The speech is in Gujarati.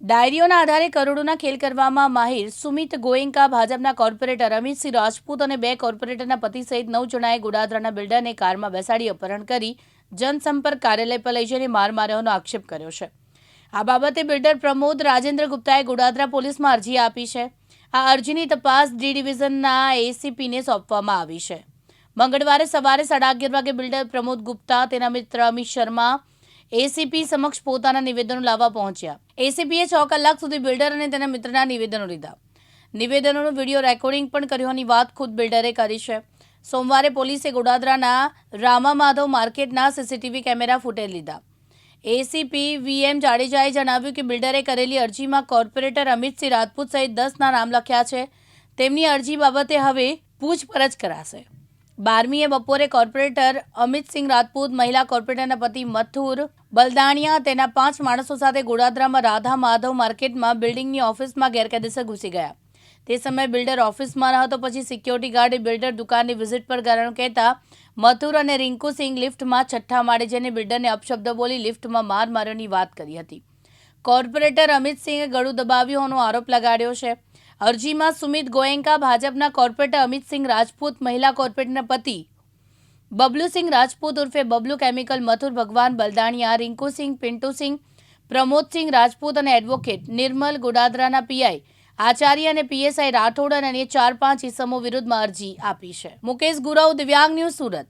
ડાયરીઓના આધારે કરોડોના ખેલ કરવામાં માહિર સુમિત ગોયંકા ભાજપના કોર્પોરેટર અમિતસિંહ રાજપૂત અને 2 કોર્પોરેટરના પતિ સહિત 9 જણાએ ગોડાદરાના બિલ્ડરને કારમાં બેસાડી અપહરણ કરી જનસંપર્ક કાર્યાલય પર લઈ જઈને માર માર્યાનો આક્ષેપ કર્યો છે. આ બાબતે બિલ્ડર પ્રમોદ રાજેન્દ્ર ગુપ્તાએ ગોડાદરા પોલીસમાં અરજી આપી છે. આ અરજીની તપાસ ડી ડિવિઝનના એસીપીને સોંપવામાં આવી છે. મંગળવારે સવારે 11:30 વાગે બિલ્ડર પ્રમોદ ગુપ્તા તેના મિત્ર અમિત શર્મા એસીપી સમક્ષ પોતાના નિવેદનો લાવવા પહોંચ્યા. એસીપીએ 6 કલાક સુધી બિલ્ડર અને તેના મિત્રના નિવેદનો લીધા. નિવેદનોનું વિડીયો રેકોર્ડિંગ પણ કર્યોની વાત ખુદ બિલ્ડરે કરી છે. સોમવારે પોલીસે ગોડાદરાના રામા માધવ માર્કેટના સીસીટીવી કેમેરા ફૂટેજ લીધા. એસીપી વીએમ જાડેજાએ જણાવ્યું કે બિલ્ડરે કરેલી અરજીમાં કોર્પોરેટર અમિતસિંહ રાજપૂત સહિત 10ના નામ લખ્યા છે. તેમની અરજી બાબતે હવે પૂછપરછ કરાશે. 12મીએ બપોરે કોર્પોરેટર અમિતસિંહ રાજપૂત મહિલા કોર્પોરેટરના પતિ મથુર બલદાણિયા તેના 5 માણસો સાથે ગોડાદરામાં રાધા માધવ માર્કેટમાં બિલ્ડિંગની ઓફિસમાં ગેરકાયદેસર ઘૂસી ગયા. તે સમયે બિલ્ડર ઓફિસમાં ન હતો. પછી સિક્યોરિટી ગાર્ડે બિલ્ડર દુકાનની વિઝિટ પર ગયાનું કહેતા મથુર અને રિંકુ સિંહ લિફ્ટમાં 6થા માળે જઈને બિલ્ડરને અપશબ્દ બોલી લિફ્ટમાં માર માર્યાની વાત કરી હતી. કોર્પોરેટર અમિતસિંહે ગળું દબાવ્યું હોવાનો આરોપ લગાડ્યો છે. અરજીમાં સુમિત ગોયંકા ભાજપના કોર્પોરેટર અમિતસિંહ રાજપૂત મહિલા કોર્પોરેટરના પતિ બબલુસિંહ રાજપૂત ઉર્ફે બબલુ કેમિકલ મથુર ભગવાન બલદાણિયા રિંકુસિંહ પિન્ટુસિંહ પ્રમોદસિંહ રાજપૂત અને એડવોકેટ નિર્મલ ગોડાદરાના પીઆઈ આચાર્ય અને પીએસઆઈ રાઠોડ અને 4-5 ઇસમો વિરુદ્ધમાં અરજી આપી છે. મુકેશ ગુરવ, દિવ્યાંગ ન્યૂઝ, સુરત.